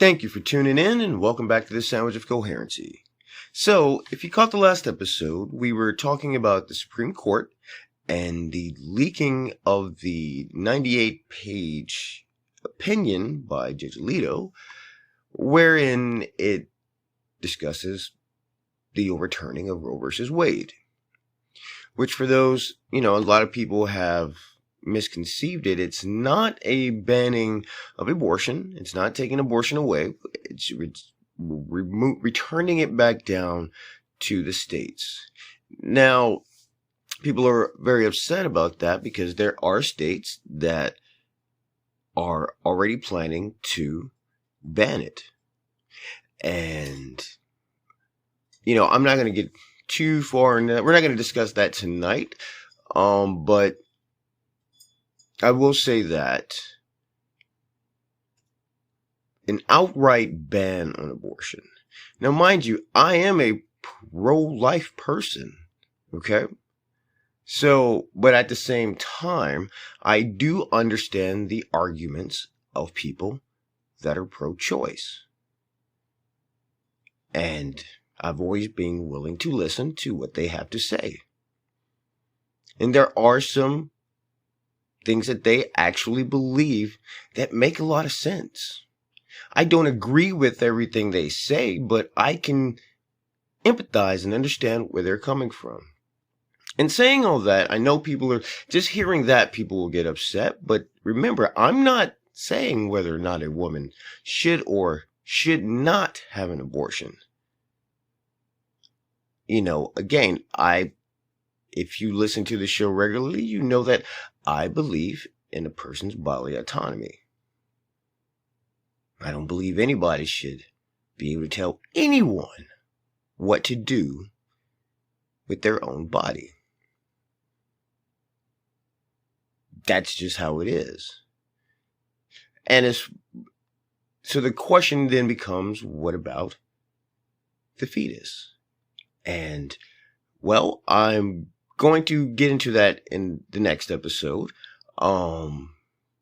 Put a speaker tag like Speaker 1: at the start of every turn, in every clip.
Speaker 1: Thank you for tuning in and welcome back to the Sandwich of Coherency. So, if you caught the last episode, we were talking about the Supreme Court and the leaking of the 98-page opinion by Judge Alito, wherein it discusses the overturning of Roe versus Wade. Which for those, a lot of people have misconceived it. It's not a banning of abortion. It's not taking abortion away. It's returning it back down to the states. Now, people are very upset about that because there are states that are already planning to ban it. And, I'm not going to get too far in that. We're not going to discuss that tonight. But I will say that an outright ban on abortion. Now, mind you, I am a pro-life person, okay? So, but at the same time, I do understand the arguments of people that are pro-choice. And I've always been willing to listen to what they have to say. And there are some things that they actually believe that make a lot of sense. I don't agree with everything they say, but I can empathize and understand where they're coming from. And saying all that, I know people are just hearing that people will get upset, but remember, I'm not saying whether or not a woman should or should not have an abortion. Again, if you listen to the show regularly, you know that I believe in a person's bodily autonomy. I don't believe anybody should be able to tell anyone what to do with their own body. That's just how it is. And so the question then becomes, what about the fetus? And, well, I'm going to get into that in the next episode,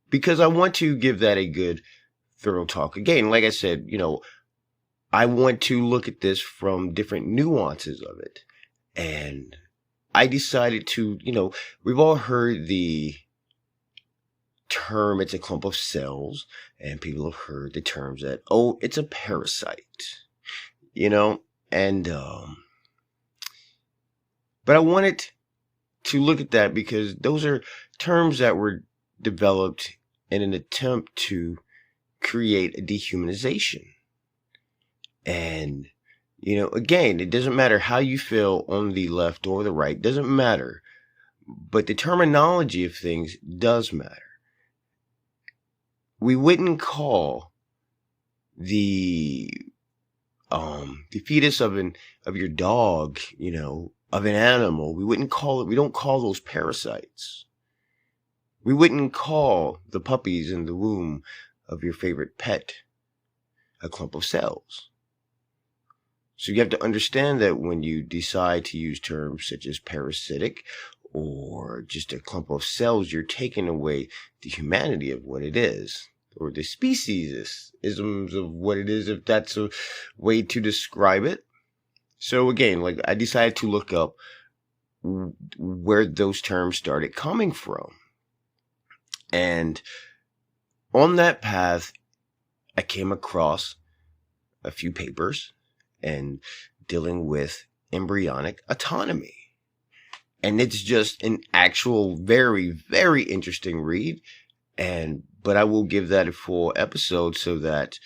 Speaker 1: because I want to give that a good, thorough talk. Again, like I said, I want to look at this from different nuances of it. And I decided to, we've all heard the term, it's a clump of cells, and people have heard the terms that, it's a parasite, and, but I wanted to look at that because those are terms that were developed in an attempt to create a dehumanization. And, again, it doesn't matter how you feel on the left or the right, doesn't matter. But the terminology of things does matter. We wouldn't call the fetus of your dog, of an animal, we don't call those parasites. We wouldn't call the puppies in the womb of your favorite pet a clump of cells. So you have to understand that when you decide to use terms such as parasitic or just a clump of cells, you're taking away the humanity of what it is, or the speciesisms of what it is, if that's a way to describe it. So again, I decided to look up where those terms started coming from. And on that path, I came across a few papers and dealing with embryonic autonomy. And it's just an actual very, very interesting read. But I will give that a full episode so that,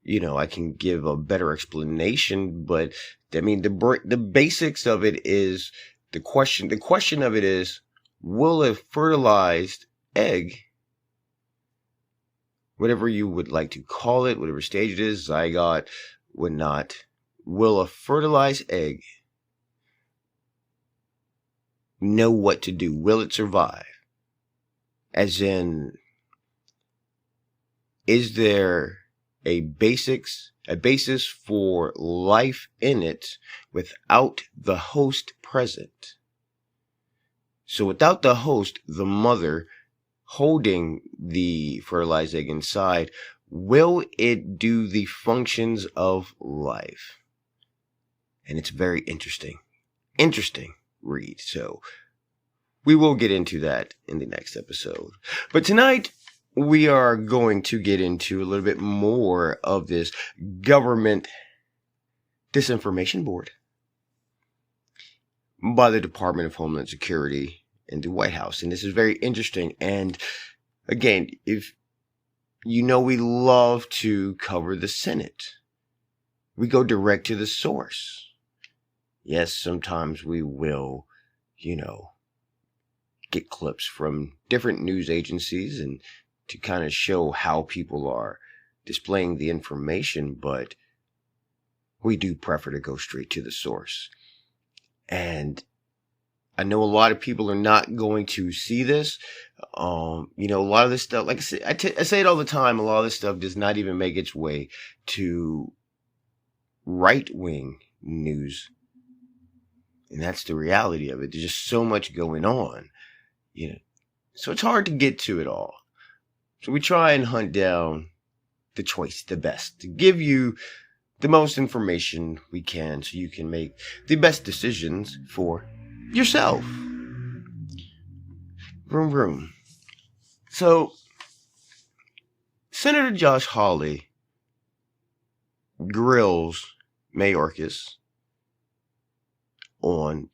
Speaker 1: I can give a better explanation. But the basics of it is the question of it is, will a fertilized egg, whatever you would like to call it, whatever stage it is, zygote, whatnot, will a fertilized egg know what to do? Will it survive? As in, is there a basis for life in it without the host present? So without the host, the mother holding the fertilized egg inside, will it do the functions of life? And it's very interesting read. So we will get into that in the next episode. But tonight, we are going to get into a little bit more of this government disinformation board by the Department of Homeland Security and the White House. And this is very interesting. And again, if you know, we love to cover the Senate. We go direct to the source. Yes, sometimes we will, get clips from different news agencies and to kind of show how people are displaying the information, but we do prefer to go straight to the source. And I know a lot of people are not going to see this. A lot of this stuff, like I say, I say it all the time, a lot of this stuff does not even make its way to right-wing news. And that's the reality of it. There's just so much going on, So it's hard to get to it all. So we try and hunt down the choice, the best, to give you the most information we can so you can make the best decisions for yourself. Vroom, vroom. So, Senator Josh Hawley grills Mayorkis on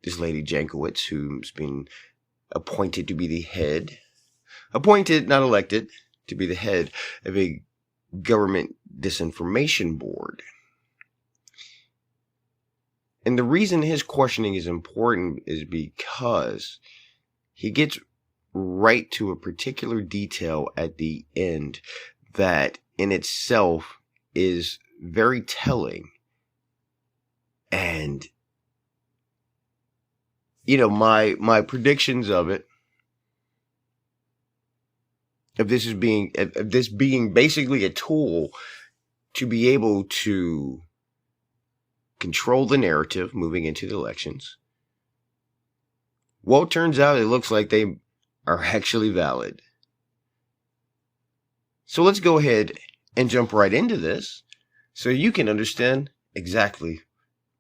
Speaker 1: this lady Jankowicz, who's been appointed to be the head, appointed, not elected, to be the head of a government disinformation board. And the reason his questioning is important is because he gets right to a particular detail at the end that in itself is very telling. And, my predictions of it, of this being basically a tool to be able to control the narrative moving into the elections. Well, it turns out it looks like they are actually valid. So let's go ahead and jump right into this so you can understand exactly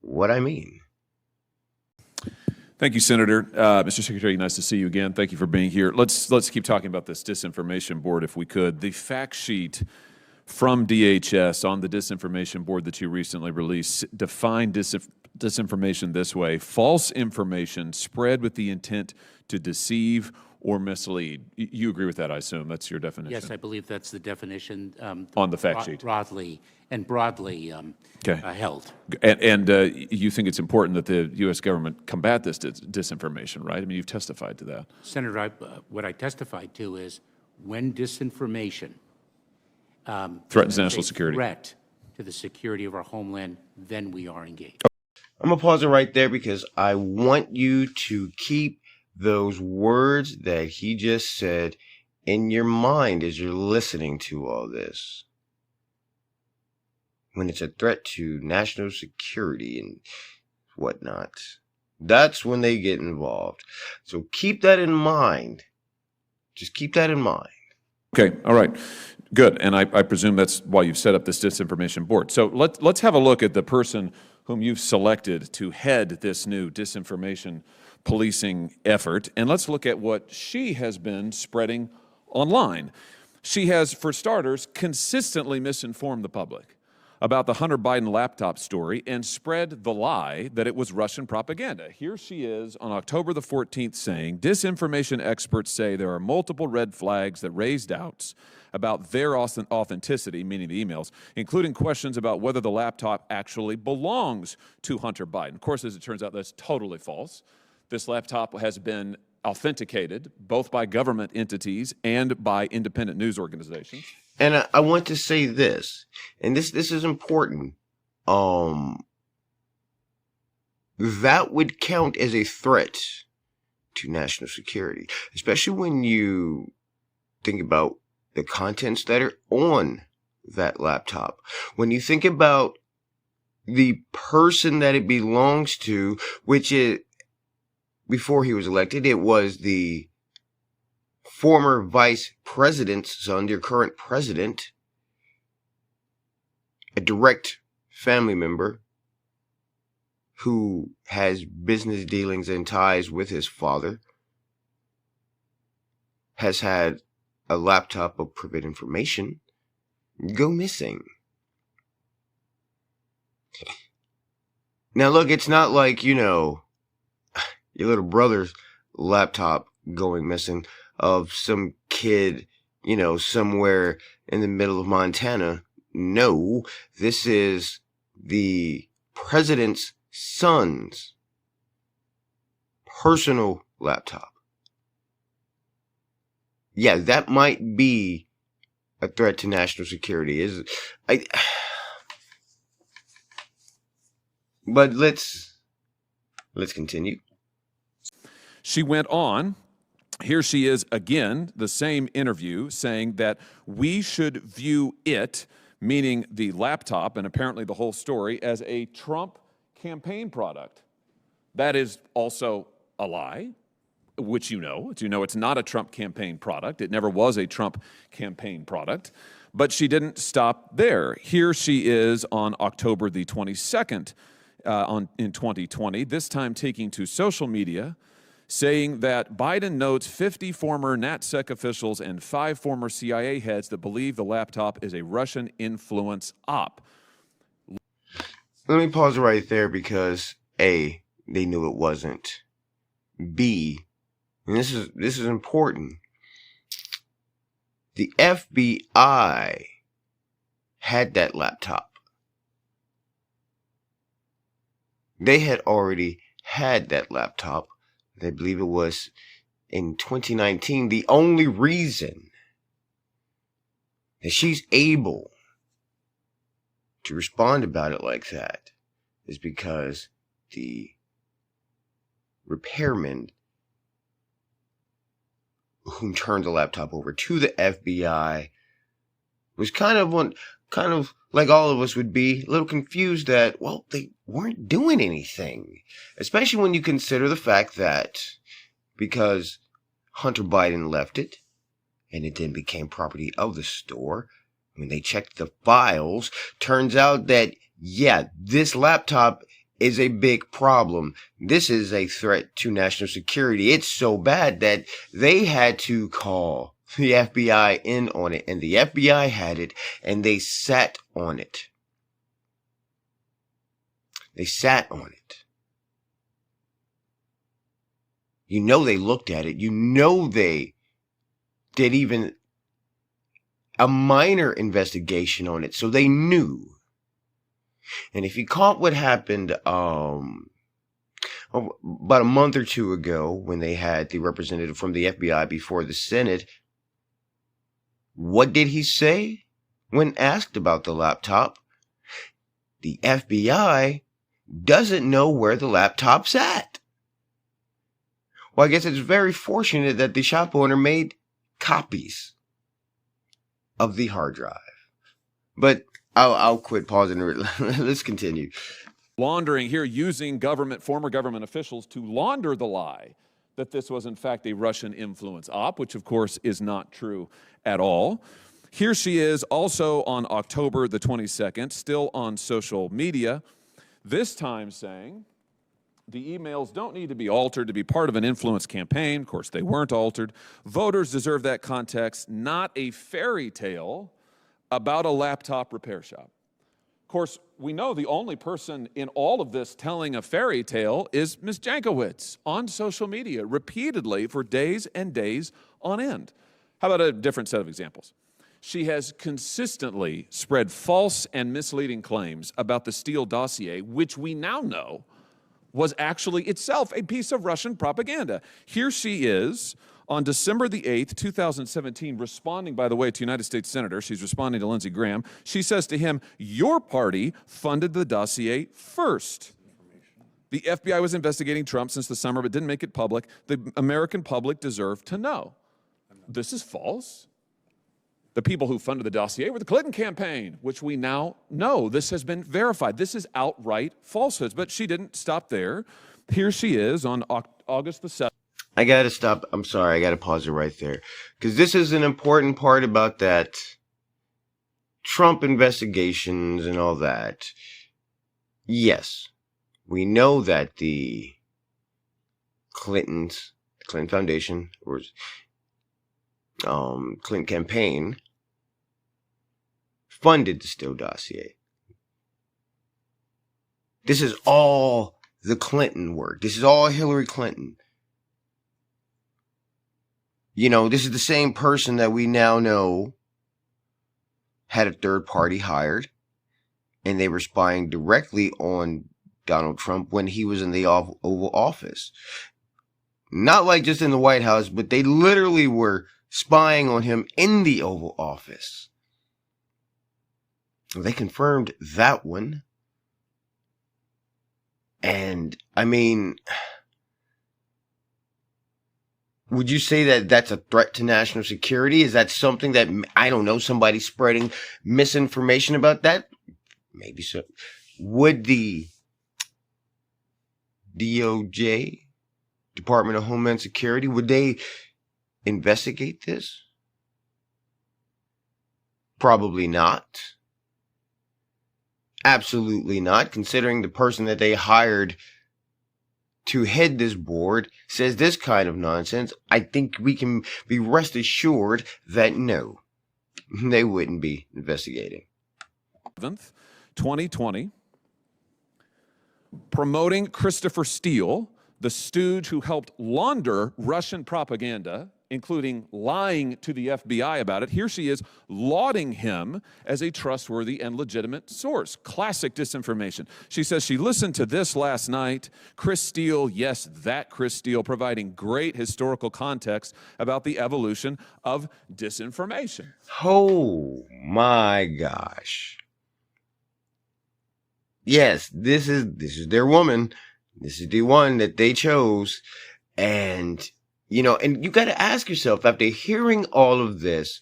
Speaker 1: what I mean.
Speaker 2: Thank you, Senator. Mr. Secretary, nice to see you again. Thank you for being here. Let's keep talking about this disinformation board if we could. The fact sheet from DHS on the disinformation board that you recently released defined disinformation this way: false information spread with the intent to deceive or mislead. You agree with that, I assume? That's your definition?
Speaker 3: Yes, I believe that's the definition.
Speaker 2: On the fact sheet?
Speaker 3: Broadly held.
Speaker 2: And you think it's important that the U.S. government combat this disinformation, right? I mean, you've testified to that.
Speaker 3: Senator, what I testified to is when disinformation
Speaker 2: threatens national security,
Speaker 3: threat to the security of our homeland, then we are engaged.
Speaker 1: I'm going to pause it right there because I want you to keep those words that he just said in your mind as you're listening to all this. When it's a threat to national security and whatnot, that's when they get involved. So keep that in mind. Just keep that in mind.
Speaker 2: Okay, all right, good. And I presume that's why you've set up this disinformation board. So let's have a look at the person whom you've selected to head this new disinformation policing effort, and let's look at what she has been spreading online. She has, for starters, consistently misinformed the public about the Hunter Biden laptop story and spread the lie that it was Russian propaganda. Here she is on October the 14th saying, disinformation experts say there are multiple red flags that raise doubts about their authenticity, meaning the emails, including questions about whether the laptop actually belongs to Hunter Biden. Of course, as it turns out, that's totally false. This laptop has been authenticated both by government entities and by independent news organizations.
Speaker 1: And I want to say this, and this is important. That would count as a threat to national security, especially when you think about the contents that are on that laptop. When you think about the person that it belongs to, which is, before he was elected, it was the former vice president's son, your current president, a direct family member who has business dealings and ties with his father, has had a laptop of private information go missing. Now look, it's not like, your little brother's laptop going missing of some kid, somewhere in the middle of Montana. No, this is the president's son's personal laptop. Yeah, that might be a threat to national security. But let's continue.
Speaker 2: She went on. Here she is again, the same interview, saying that we should view it, meaning the laptop and apparently the whole story, as a Trump campaign product. That is also a lie, which you know. It's not a Trump campaign product. It never was a Trump campaign product. But she didn't stop there. Here she is on October the 22nd in 2020, this time taking to social media, saying that Biden notes 50 former NatSec officials and 5 former CIA heads that believe the laptop is a Russian influence op.
Speaker 1: Let me pause right there because A, they knew it wasn't. B, and this is important, the FBI had that laptop. They had already had that laptop. I believe it was in 2019. The only reason that she's able to respond about it like that is because the repairman who turned the laptop over to the FBI was kind of like all of us would be, a little confused that, well, they weren't doing anything. Especially when you consider the fact that because Hunter Biden left it, and it then became property of the store, when they checked the files, turns out that, yeah, this laptop is a big problem. This is a threat to national security. It's so bad that they had to call the FBI in on it, and the FBI had it, and they sat on it. They sat on it. They looked at it. They did even a minor investigation on it, so they knew. And if you caught what happened about a month or two ago when they had the representative from the FBI before the Senate, what did he say when asked about the laptop? The FBI doesn't know where the laptop's at. Well, I guess it's very fortunate that the shop owner made copies of the hard drive. But I'll quit pausing. Let's continue.
Speaker 2: Laundering here, using former government officials to launder the lie that this was in fact a Russian influence op, which of course is not true at all. Here she is also on October the 22nd, still on social media, this time saying the emails don't need to be altered to be part of an influence campaign. Of course, they weren't altered. Voters deserve that context, not a fairy tale about a laptop repair shop. Of course, we know the only person in all of this telling a fairy tale is Ms. Jankowicz on social media repeatedly for days and days on end. How about a different set of examples? She has consistently spread false and misleading claims about the Steele dossier, which we now know was actually itself a piece of Russian propaganda. Here she is on December the 8th, 2017, responding, by the way, to United States Senator. She's responding to Lindsey Graham. She says to him, your party funded the dossier first. The FBI was investigating Trump since the summer, but didn't make it public. The American public deserved to know. This is false. The people who funded the dossier were the Clinton campaign, which we now know. This has been verified. This is outright falsehoods. But she didn't stop there. Here she is on August the 7th.
Speaker 1: I gotta stop. I'm sorry. I gotta pause it right there. Because this is an important part about that Trump investigations and all that. Yes, we know that the Clinton Foundation, or Clinton campaign, funded the Steele dossier. This is all the Clinton work. This is all Hillary Clinton. You know, this is the same person that we now know had a third party hired, and they were spying directly on Donald Trump when he was in the Oval Office. Not like just in the White House, but they literally were spying on him in the Oval Office. They confirmed that one. And, I mean, would you say that that's a threat to national security? Is that something that, I don't know, somebody spreading misinformation about that? Maybe so. Would the DOJ, Department of Homeland Security, would they investigate this? Probably not. Absolutely not, considering the person that they hired to head this board says this kind of nonsense. I think we can be rest assured that no, they wouldn't be investigating.
Speaker 2: 2020, promoting Christopher Steele, the stooge who helped launder Russian propaganda, including lying to the FBI about it. Here she is lauding him as a trustworthy and legitimate source. Classic disinformation. She says she listened to this last night. Chris Steele, yes, that Chris Steele, providing great historical context about the evolution of disinformation.
Speaker 1: Oh my gosh. Yes, this is their woman. This is the one that they chose. And, you know, and you got to ask yourself, after hearing all of this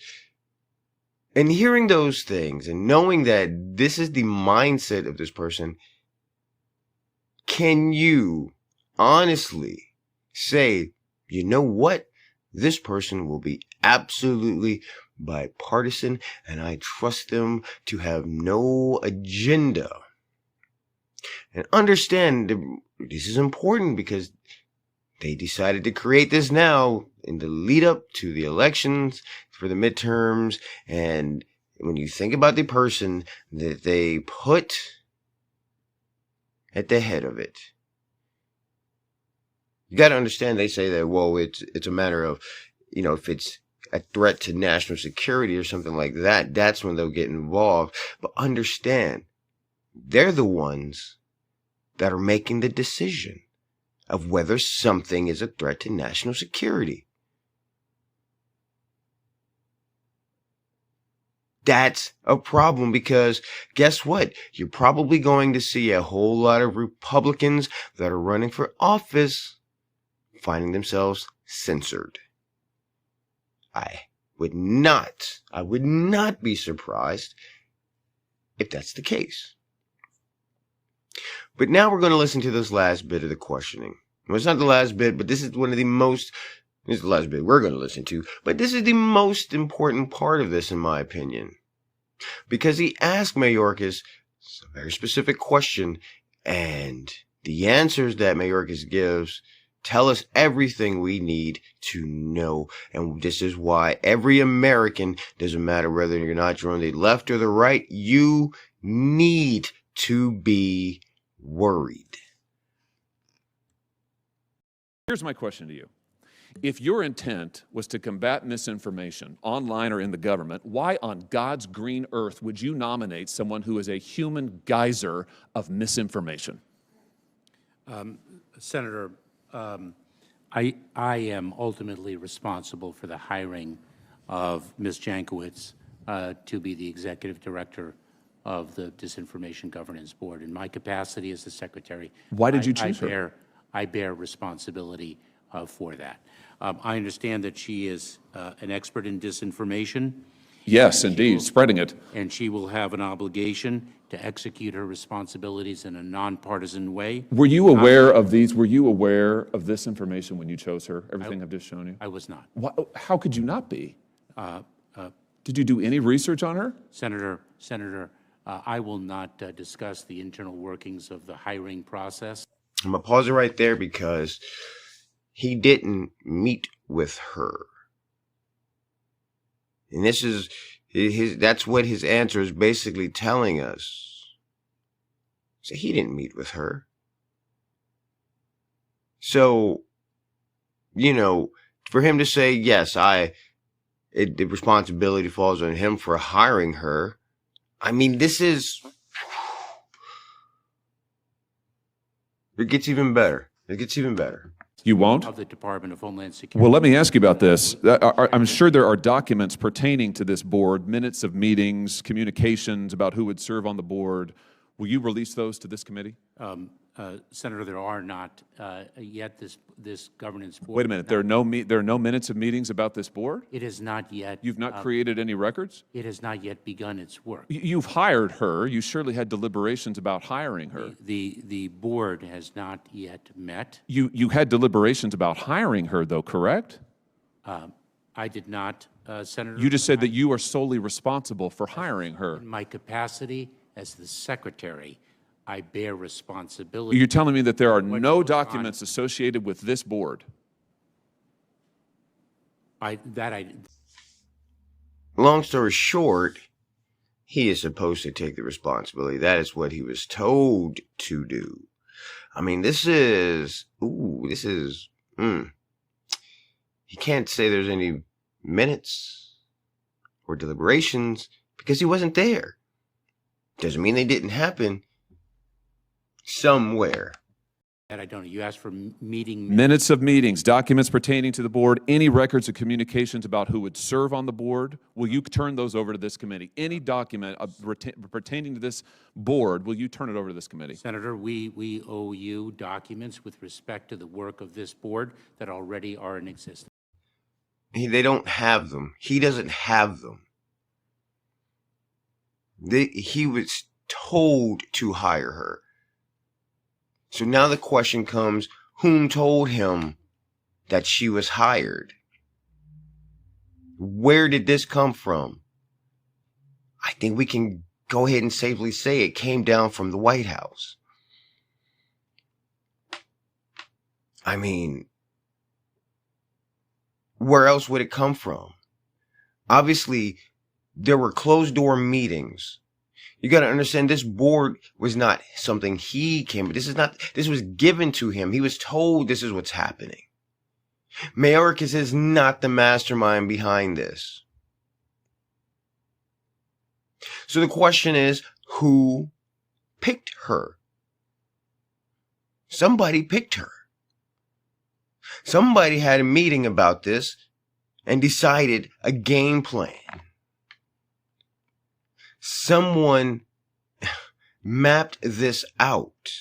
Speaker 1: and hearing those things and knowing that this is the mindset of this person, can you honestly say, you know what? This person will be absolutely bipartisan, and I trust them to have no agenda. And understand, this is important because they decided to create this now in the lead up to the elections for the midterms. And when you think about the person that they put at the head of it, you got to understand, they say that, well, it's a matter of, you know, if it's a threat to national security or something like that, that's when they'll get involved. But understand, they're the ones that are making the decision of whether something is a threat to national security. That's a problem because guess what? You're probably going to see a whole lot of Republicans that are running for office finding themselves censored. I would not be surprised if that's the case. But now we're going to listen to this last bit of the questioning. Well, it's not the last bit, but this is one of the most, this is the last bit we're going to listen to, but this is the most important part of this, in my opinion. Because he asked Mayorkis a very specific question, and the answers that Mayorkis gives tell us everything we need to know. And this is why every American, doesn't matter whether you're on the left or the right, you need to be worried.
Speaker 2: Here's my question to you. If your intent was to combat misinformation online or in the government, why on God's green earth would you nominate someone who is a human geyser of misinformation?
Speaker 3: Senator, I am ultimately responsible for the hiring of Ms. Jankowicz to be the executive director of the Disinformation Governance Board. In my capacity as the secretary,
Speaker 2: why did you choose her?
Speaker 3: I bear responsibility for that. I understand that she is an expert in disinformation,
Speaker 2: Yes, indeed, spreading it.
Speaker 3: And she will have an obligation to execute her responsibilities in a nonpartisan way.
Speaker 2: Were you aware of these? Were you aware of this information when you chose her? Everything I've just shown you?
Speaker 3: I was not.
Speaker 2: How could you not be? Did you do any research on her?
Speaker 3: Senator, I will not discuss the internal workings of the hiring process.
Speaker 1: I'm going to pause it right there because he didn't meet with her. And this is that's what his answer is basically telling us. So he didn't meet with her. So, for him to say, yes, the responsibility falls on him for hiring her. I mean, this is, it gets even better. It gets even better.
Speaker 2: You won't?
Speaker 3: Of the Department of Homeland Security.
Speaker 2: Well, let me ask you about this. I'm sure there are documents pertaining to this board, minutes of meetings, communications about who would serve on the board. Will you release those to this committee?
Speaker 3: Senator, there are not yet this governance board.
Speaker 2: Wait a minute. There are no minutes of meetings about this board?
Speaker 3: It is not yet.
Speaker 2: You've not created any records?
Speaker 3: It has not yet begun its work.
Speaker 2: You've hired her. You surely had deliberations about hiring her.
Speaker 3: The board has not yet met.
Speaker 2: You had deliberations about hiring her, though, correct?
Speaker 3: I did not, Senator.
Speaker 2: You just said that you are solely responsible for hiring her.
Speaker 3: In my capacity as the secretary, I bear responsibility.
Speaker 2: You're telling me that there are no documents associated with this board?
Speaker 1: Long story short, he is supposed to take the responsibility. That is what he was told to do. I mean, he can't say there's any minutes or deliberations because he wasn't there. Doesn't mean they didn't happen somewhere.
Speaker 3: And I don't know. You asked for meeting
Speaker 2: minutes of meetings, documents pertaining to the board, any records of communications about who would serve on the board. Will you turn those over to this committee? Any document pertaining to this board, will you turn it over to this committee?
Speaker 3: Senator, we owe you documents with respect to the work of this board that already are in existence.
Speaker 1: They don't have them. He doesn't have them. He was told to hire her. So now the question comes, whom told him that she was hired? Where did this come from? I think we can go ahead and safely say it came down from the White House. I mean, where else would it come from? Obviously, there were closed door meetings. You got to understand, this board was not something he came, this was given to him. He was told this is what's happening. Mayorkis is not the mastermind behind this. So the question is, who picked her? Somebody picked her. Somebody had a meeting about this and decided a game plan. Someone mapped this out.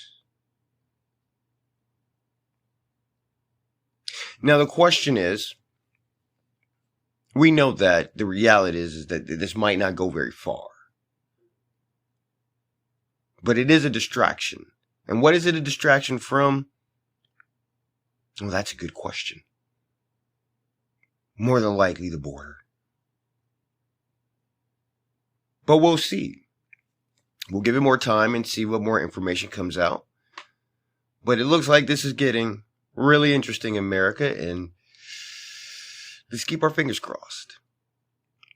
Speaker 1: Now the question is, we know that the reality is that this might not go very far. But it is a distraction. And what is it a distraction from? Well, that's a good question. More than likely the border. But we'll see. We'll give it more time and see what more information comes out. But it looks like this is getting really interesting in America, and let's keep our fingers crossed.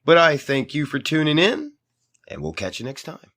Speaker 1: But I thank you for tuning in, and we'll catch you next time.